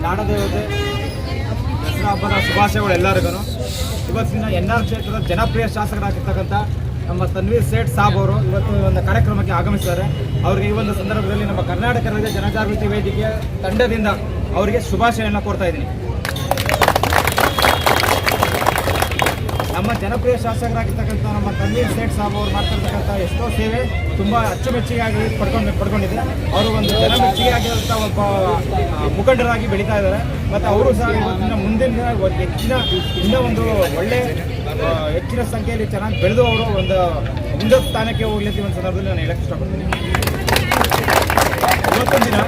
ನಾಡದೇವತೆ ದಸರಾ ಹಬ್ಬದ ಶುಭಾಶಯಗಳು ಎಲ್ಲರಿಗೂ. ಇವತ್ತಿನ ಎನ್ಆರ್ ಕ್ಷೇತ್ರದ ಜನಪ್ರಿಯ ಶಾಸಕರಾಗಿರ್ತಕ್ಕಂಥ ನಮ್ಮ ತನ್ವೀರ್ ಸೇಠ್ ಸಾಬ್ ಅವರು ಇವತ್ತು ಒಂದು ಕಾರ್ಯಕ್ರಮಕ್ಕೆ ಆಗಮಿಸಿದ್ದಾರೆ. ಅವರಿಗೆ ಈ ಒಂದು ಸಂದರ್ಭದಲ್ಲಿ ನಮ್ಮ ಕರ್ನಾಟಕ ರಾಜ್ಯ ಜನಜಾಗೃತಿ ವೇದಿಕೆಯ ತಂಡದಿಂದ ಅವರಿಗೆ ಶುಭಾಶಯವನ್ನು ಕೊಡ್ತಾ ಇದ್ದೀನಿ. ನಮ್ಮ ಜನಪ್ರಿಯ ಶಾಸಕರಾಗಿರ್ತಕ್ಕಂಥ ನಮ್ಮ ತನ್ವೀರ್ ಸೇಠ್ ಸಾಬ್ ಅವರು ಮಾಡ್ತಿರ್ತಕ್ಕಂಥ ಎಷ್ಟೋ ಸೇವೆ ತುಂಬ ಅಚ್ಚುಮೆಚ್ಚುಗೆಯಾಗಿ ಪಡ್ಕೊಂಡಿದೆ. ಅವರು ಒಂದು ಜನಮೆಚ್ಚುಗೆ ಆಗಿರುವಂಥ ಒಬ್ಬ ಮುಖಂಡರಾಗಿ ಬೆಳೀತಾ ಇದ್ದಾರೆ. ಮತ್ತು ಅವರು ಸಹ ಇವತ್ತಿನ ಮುಂದಿನ ಇನ್ನೂ ಒಂದು ಒಳ್ಳೆ ಹೆಚ್ಚಿನ ಸಂಖ್ಯೆಯಲ್ಲಿ ಚೆನ್ನಾಗಿ ಬೆಳೆದು ಅವರು ಒಂದು ಉನ್ನತ ಸ್ಥಾನಕ್ಕೆ ಹೋಗ್ಲಿಕ್ಕೆ ಒಂದು ಸಂದರ್ಭದಲ್ಲಿ ನಾನು ಹೇಳಕ್ಕೆ ಇಷ್ಟಪಡ್ತೀನಿ. ಇವತ್ತೊಂದು ದಿನ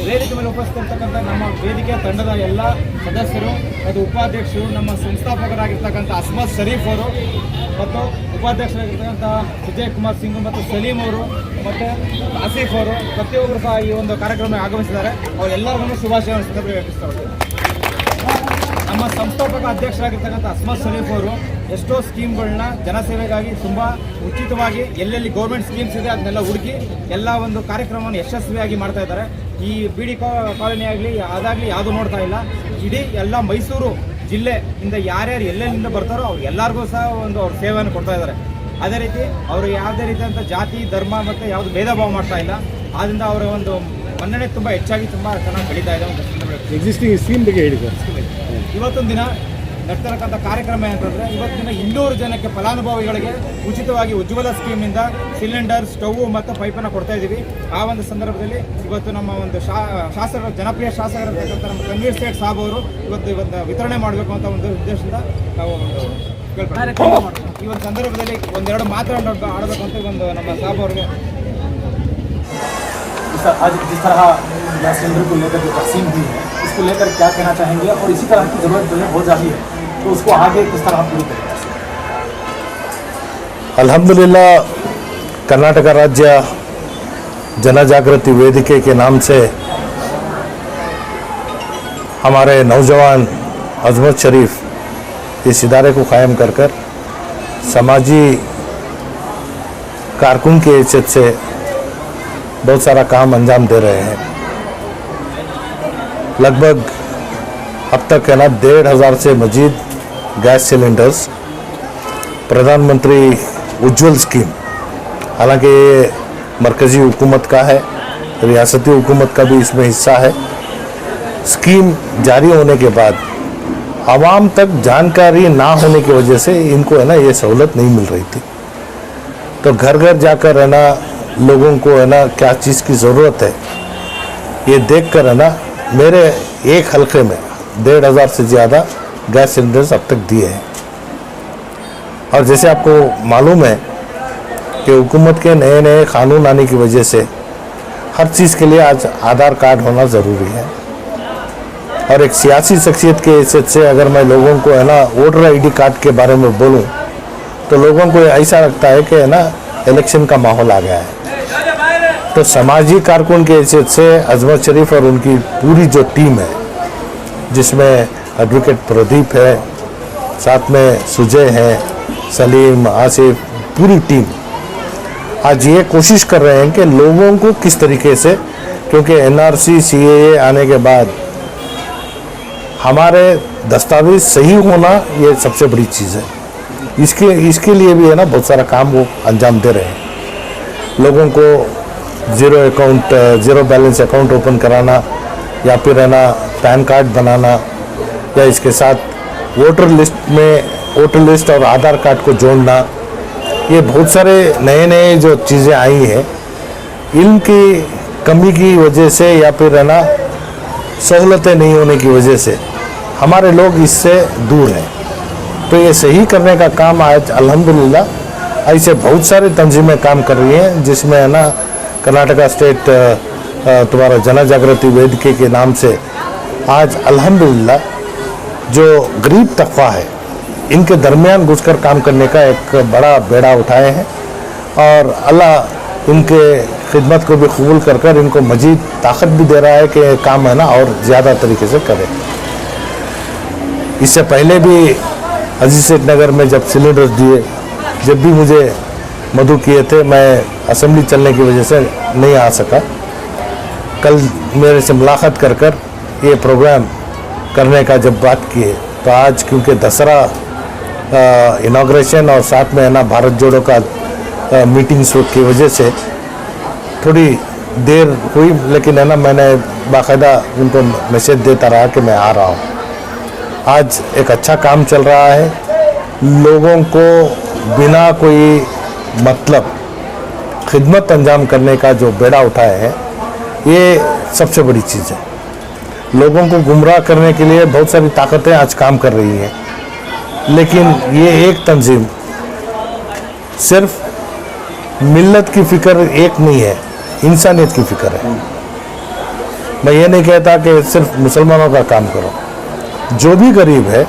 ವೇದಿಕೆ ಮೇಲೆ ಉಪಸ್ಥಿತರ್ತಕ್ಕಂಥ ನಮ್ಮ ವೇದಿಕೆಯ ತಂಡದ ಎಲ್ಲ ಸದಸ್ಯರು ಮತ್ತು ಉಪಾಧ್ಯಕ್ಷರು, ನಮ್ಮ ಸಂಸ್ಥಾಪಕರಾಗಿರ್ತಕ್ಕಂಥ ಅಸ್ಮತ್ ಶರೀಫ್ ಅವರು ಮತ್ತು ಉಪಾಧ್ಯಕ್ಷರಾಗಿರ್ತಕ್ಕಂಥ ವಿಜಯ್ ಕುಮಾರ್ ಸಿಂಗ್ ಮತ್ತು ಸಲೀಂ ಅವರು ಮತ್ತು ಆಸಿಫ್ ಅವರು ಪ್ರತಿಯೊಬ್ಬರು ಸಹ ಈ ಒಂದು ಕಾರ್ಯಕ್ರಮಕ್ಕೆ ಆಗಮಿಸಿದ್ದಾರೆ. ಅವರೆಲ್ಲರಿಗೂ ಶುಭಾಶಯವನ್ನು ಸಂದರ್ಭ. ನಮ್ಮ ಸಂಸ್ಥಾಪಕ ಅಧ್ಯಕ್ಷರಾಗಿರ್ತಕ್ಕಂಥ ಅಸ್ಮತ್ ಶರೀಫ್ ಅವರು ಎಷ್ಟೋ ಸ್ಕೀಮ್ಗಳನ್ನ ಜನಸೇವೆಗಾಗಿ ತುಂಬ ಉಚಿತವಾಗಿ ಎಲ್ಲೆಲ್ಲಿ ಗೌರ್ಮೆಂಟ್ ಸ್ಕೀಮ್ಸ್ ಇದೆ ಅದನ್ನೆಲ್ಲ ಹುಡುಕಿ ಎಲ್ಲ ಒಂದು ಕಾರ್ಯಕ್ರಮವನ್ನು ಯಶಸ್ವಿಯಾಗಿ ಮಾಡ್ತಾ ಇದ್ದಾರೆ. ಈ ಬಿಡಿ ಕಾಲೋನಿ ಆಗಲಿ ಅದಾಗಲಿ ಯಾವುದೂ ನೋಡ್ತಾ ಇಲ್ಲ. ಇಡೀ ಎಲ್ಲ ಮೈಸೂರು ಜಿಲ್ಲೆಯಿಂದ ಯಾರ್ಯಾರು ಎಲ್ಲೆಲ್ಲಿಂದ ಬರ್ತಾರೋ ಅವ್ರು ಎಲ್ಲರಿಗೂ ಸಹ ಒಂದು ಅವ್ರ ಸೇವೆಯನ್ನು ಕೊಡ್ತಾ ಇದ್ದಾರೆ. ಅದೇ ರೀತಿ ಅವರು ಯಾವುದೇ ರೀತಿಯಂಥ ಜಾತಿ ಧರ್ಮ ಮತ್ತು ಯಾವುದು ಭೇದ ಭಾವ ಮಾಡ್ತಾ ಇಲ್ಲ. ಆದ್ದರಿಂದ ಅವರ ಒಂದು ಮನ್ನಣೆ ತುಂಬ ಹೆಚ್ಚಾಗಿ ತುಂಬ ಚೆನ್ನಾಗಿ ಬೆಳೀತಾ ಇದೆ. ಎಕ್ಸಿಸ್ಟಿಂಗ್ ಸ್ಕೀಮ್ ಬಗ್ಗೆ ಹೇಳಿದ್ದಾರೆ. ಇವತ್ತೊಂದು ದಿನ ನಡ್ತಿರಕ್ಕಂಥ ಕಾರ್ಯಕ್ರಮ ಏನಂತಂದರೆ, ಇವತ್ತಿನ 200 ಜನಕ್ಕೆ ಫಲಾನುಭವಿಗಳಿಗೆ ಉಚಿತವಾಗಿ ಉಜ್ವಲ ಸ್ಕೀಮಿಂದ ಸಿಲಿಂಡರ್, ಸ್ಟವ್ ಮತ್ತು ಪೈಪನ್ನು ಕೊಡ್ತಾ ಇದ್ದೀವಿ. ಆ ಒಂದು ಸಂದರ್ಭದಲ್ಲಿ ಇವತ್ತು ನಮ್ಮ ಒಂದು ಜನಪ್ರಿಯ ಶಾಸಕರಾಗಿರ್ತಕ್ಕಂಥ ನಮ್ಮ ತನ್ವೀರ್ ಸೇಠ್ ಸಾಬ್ ಅವರು ಇವತ್ತು ವಿತರಣೆ ಮಾಡಬೇಕು ಅಂತ ಒಂದು ಉದ್ದೇಶದಿಂದ ನಾವು ಒಂದು ಕಾರ್ಯಕ್ರಮ ಮಾಡ್ತೀವಿ. ಈ ಒಂದು ಸಂದರ್ಭದಲ್ಲಿ ಒಂದೆರಡು ಆಡಬೇಕು ಅಂತ ಒಂದು ನಮ್ಮ ಸಾಬ್ ಅವರಿಗೆ आज जिस तरह गैस सिलेंडर को लेकर जो तकसीम हुई है, इसको लेकर क्या कहना चाहेंगे और इसी तरह की ज़रूरत जो है बहुत ज़्यादा है, तो उसको आगे किस तरह पूरी करेंगे? अल्हम्दुलिल्लाह कर्नाटक राज्य जनजागृति वेदिके के नाम से हमारे नौजवान अजमत शरीफ इस इदारे को कायम कर समाजी कारकुन की हैसियत से बहुत सारा काम अंजाम दे रहे हैं. लगभग अब तक है ना 1,500 से मजीद गैस सिलेंडर्स प्रधानमंत्री उज्ज्वल स्कीम, हालांकि ये मरकज़ी हुकूमत का है, रियासती हुकूमत का भी इसमें हिस्सा है. स्कीम जारी होने के बाद आवाम तक जानकारी ना होने की वजह से इनको है ना ये सहूलत नहीं मिल रही थी. तो घर घर जाकर है ना लोगों को है ना क्या चीज़ की ज़रूरत है ये देखकर है ना मेरे एक हलके में 1,500 से ज़्यादा गैस सिलेंडर्स अब तक दिए हैं. और जैसे आपको मालूम है कि हुकूमत के नए नए क़ानून आने की वजह से हर चीज़ के लिए आज आधार कार्ड होना ज़रूरी है. और एक सियासी शख्सियत की हैसियत से अगर मैं लोगों को है ना वोटर ID कार्ड के बारे में बोलूँ तो लोगों को ऐसा लगता है कि है ना इलेक्शन का माहौल आ गया है. तो समाजी कारकुन की हैसियत से अजमत शरीफ और उनकी पूरी जो टीम है, जिसमें एडवोकेट प्रदीप है, साथ में सुजय है, सलीम, आसिफ, पूरी टीम आज ये कोशिश कर रहे हैं कि लोगों को किस तरीके से, क्योंकि NRC CAA आने के बाद हमारे दस्तावेज सही होना ये सबसे बड़ी चीज़ है. इसके लिए भी है ना बहुत सारा काम वो अंजाम दे रहे हैं. लोगों को ज़ीरो बैलेंस अकाउंट ओपन कराना या फिर है ना पैन कार्ड बनाना या इसके साथ वोटर लिस्ट और आधार कार्ड को जोड़ना, ये बहुत सारे नए जो चीज़ें आई हैं इनकी कमी की वजह से या फिर है ना सहूलतें नहीं होने की वजह से हमारे लोग इससे दूर हैं. तो ये सही करने का काम आज अल्हम्दुलिल्लाह ऐसे बहुत सारी तंजीमें काम कर रही हैं, जिसमें है ना कर्नाटका स्टेट तुम्हारा जनजागृति वेदिके के नाम से आज अल्हम्दुलिल्लाह जो गरीब तबका है इनके दरमियान घुसकर काम करने का एक बड़ा बेड़ा उठाए हैं. और अल्लाह इनके खिदमत को भी कबूल कर इनको मजीद ताकत भी दे रहा है कि काम है ना और ज़्यादा तरीके से करें. इससे पहले भी अजीज सेठ नगर में जब सिलेंडर्स दिए, जब भी मुझे मधु किए थे, मैं असेंबली चलने की वजह से नहीं आ सका. कल मेरे से मुलाकात कर ये प्रोग्राम करने का जब बात किए, तो आज क्योंकि दसरा इनाग्रेशन और साथ में है ना भारत जोड़ो का मीटिंग्स की वजह से थोड़ी देर हुई, लेकिन है ना मैंने बाकायदा उनको मैसेज देता रहा कि मैं आ रहा हूँ। आज एक अच्छा काम चल रहा है, लोगों को बिना कोई मतलब खिदमत अंजाम करने का जो बेड़ा उठाया है, ये सबसे बड़ी चीज़ है। लोगों को गुमराह करने के लिए बहुत सारी ताकतें आज काम कर रही हैं, लेकिन ये एक तंजीम सिर्फ मिल्लत की फ़िक्र एक नहीं है, इंसानियत की फ़िक्र है। मैं ये नहीं कहता कि सिर्फ मुसलमानों का काम करो, जो भी गरीब है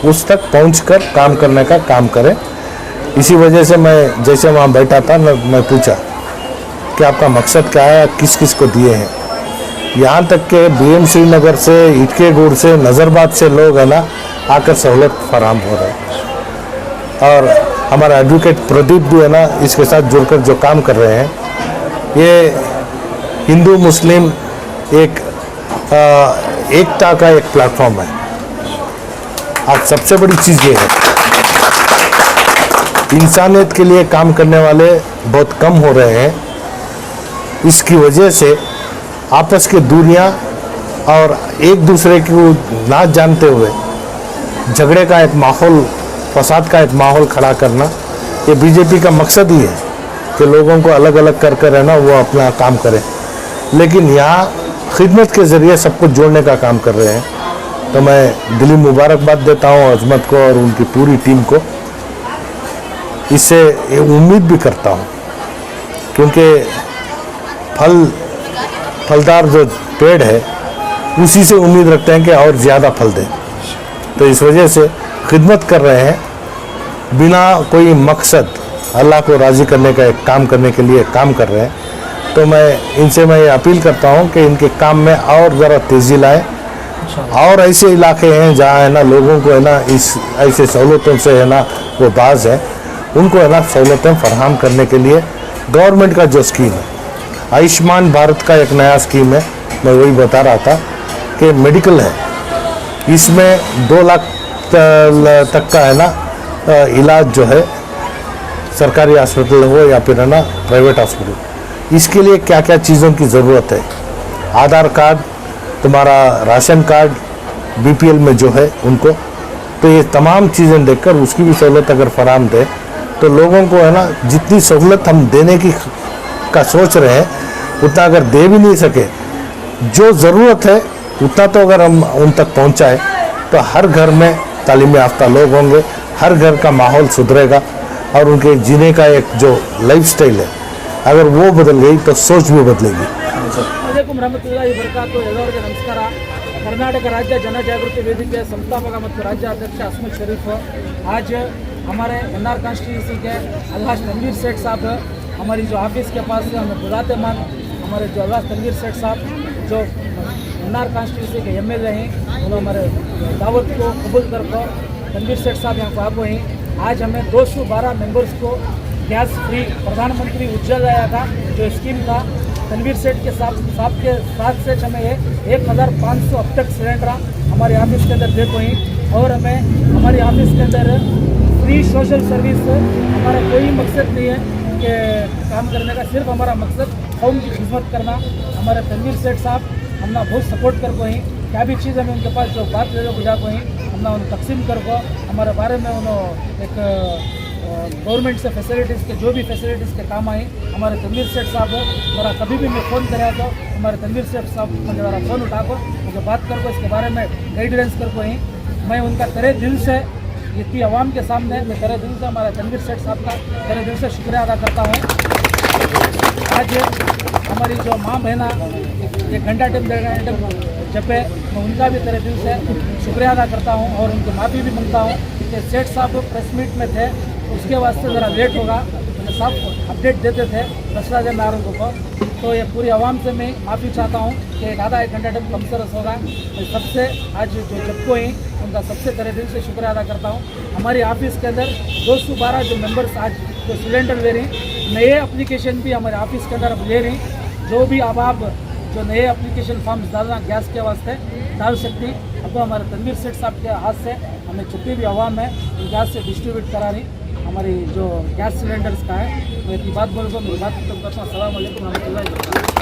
उस तक पहुंचकर काम करने का काम करें। इसी वजह से मैं जैसे वहाँ बैठा था मैं पूछा कि आपका मकसद क्या है, किस किस को दिए हैं। यहाँ तक के BM श्रीनगर से, इटके गुड़ से, नज़रबाद से लोग है ना आकर सहूलत फराहम हो रहे हैं। और हमारा एडवोकेट प्रदीप भी है ना इसके साथ जुड़कर जो काम कर रहे हैं, ये हिंदू मुस्लिम एकता का एक प्लेटफॉर्म है। आज सबसे बड़ी चीज़ ये है, इंसानियत के लिए काम करने वाले बहुत कम हो रहे हैं। इसकी वजह से आपस की दूरियां और एक दूसरे को ना जानते हुए झगड़े का एक माहौल, फसाद का एक माहौल खड़ा करना, ये बीजेपी का मकसद ही है कि लोगों को अलग अलग कर कर है ना वो अपना काम करें। लेकिन यहाँ खिदमत के ज़रिए सबको जोड़ने का काम कर रहे हैं। तो मैं दिली मुबारकबाद देता हूँ अजमत को और उनकी पूरी टीम को। इससे ये उम्मीद भी करता हूँ, क्योंकि फलदार जो पेड़ है उसी से उम्मीद रखते हैं कि और ज़्यादा फल दे। तो इस वजह से खिदमत कर रहे हैं, बिना कोई मकसद अल्लाह को राज़ी करने का एक काम करने के लिए काम कर रहे हैं। तो मैं ये अपील करता हूँ कि इनके काम में और ज़रा तेज़ी लाए। और ऐसे इलाके हैं जहाँ है ना लोगों को है ना इस ऐसे सहूलतों से है ना वो बाज है, उनको है ना सहूलतें फराहम करने के लिए गवर्नमेंट का जो स्कीम है, आयुष्मान भारत का एक नया स्कीम है, मैं वही बता रहा था कि मेडिकल है, इसमें 2 लाख तक का है ना इलाज जो है सरकारी हॉस्पिटल हो या फिर है ना प्राइवेट हॉस्पिटल। इसके लिए क्या क्या चीज़ों की ज़रूरत है, आधार कार्ड, तुम्हारा राशन कार्ड, BPL में जो है उनको, तो ये तमाम चीज़ें देखकर उसकी भी सहूलत अगर फराहम दे तो लोगों को है ना जितनी सहूलत हम देने की का सोच रहे हैं उतना अगर दे भी नहीं सके, जो ज़रूरत है उतना तो अगर हम उन तक पहुंचाए तो हर घर में तालीम याफ्ता लोग होंगे, हर घर का माहौल सुधरेगा और उनके जीने का एक जो लाइफस्टाइल है अगर वो बदल गई तो सोच भी बदलेगी। ಅಲೈಕುಂ ರಹಮತುಲ್ಲಾಹಿ ಬರಕಾತು ಎಲ್ಲರಿಗೆ ನಮಸ್ಕಾರ। कर्नाटक राज्य जनजागृति वेदिके संस्थापक ಮತ್ತು राज्याध्यक्ष असमत शरीफ आज हमारे NR कॉन्स्टिट्यूंसी के अल्हाज तनवीर सेठ साहब हमारी जो ऑफिस के पास से हमें बुलाते मान हमारे जो अल्हाज तनवीर सेठ साहब जो NR कॉन्स्टिट्यूंसी के MLA हैं, उन्होंने हमारे दावत को कबूल कर तनवीर सेठ साहब यहाँ पर आए हैं। आज हमें 212 मेंबर्स को गैस फ्री प्रधानमंत्री उज्ज्वला आया था जो स्कीम था, तनवीर सेठ के साहब के साथ से हमें 1500 अब तक सिलेंडर हमारे ऑफिस के अंदर दे पाई। और हमें हमारे ऑफिस के अंदर फ्री सोशल सर्विस, हमारा कोई मकसद नहीं है कि काम करने का, सिर्फ हमारा मकसद कौम की खिदमत करना। हमारे तनवीर सेठ साहब हमने बहुत सपोर्ट कर पाई, क्या भी चीज़ हमें उनके पास जो बात ले बुझा पाई हमने उन्हें तकसीम कर को हमारे बारे में उन्होंने एक गवर्नमेंट से फैसिलिटीज़ के जो भी फैसिलिटीज़ के काम आए हमारे तनवीर सेठ साहब मेरा कभी भी मैं फ़ोन कराया तो हमारे तनवीर सेठ साहब मुझे मेरा फ़ोन उठा को मुझे बात कर को इसके बारे में गाइडेंस कर को ही मैं उनका तेरे दिल से इतनी आवाम के सामने मैं तेरे दिल से हमारे तनवीर सेठ साहब का तेरे दिल से शुक्रिया अदा करता हूँ। आज हमारी जो माँ बहना 1 घंटा टाइम जपे मैं उनका भी तेरे दिल से शुक्रिया अदा करता हूँ और उनकी माफ़ी भी मांगता हूँ कि सेठ साहब प्रेस मीट में थे, उसके वास्ते ज़रा लेट होगा, सब अपडेट देते थे 10 नागरिकों को। तो ये पूरी आवाम से मैं माफ़ी चाहता हूँ कि आधा 1 घंटा टाइम कम सरस होगा। मैं सबसे आज जो जबको हैं उनका सबसे तरह दिल से शुक्रिया अदा करता हूँ। हमारी ऑफिस के अंदर 212 जो मेंबर्स आज जो सिलेंडर ले रहे हैं, नए एप्लीकेशन भी हमारे ऑफिस के अंदर अब ले रहे हैं। जो भी अब आप जो नए एप्लीकेशन फॉर्म्स डालना गैस के वास्ते डाल सकती। अब हमारे तनवीर सेठ साहब के हाथ से हमें छुट्टी भी आवाम है गैस से डिस्ट्रीब्यूट करानी हमारी जो गैस सिलेंडर्स का है। मैं इतनी बात बोलूँगा, मेरी बात खत्म करता हूँ। अस्सलाम वालेकुम रहमतुल्लाहि व बरकातहू।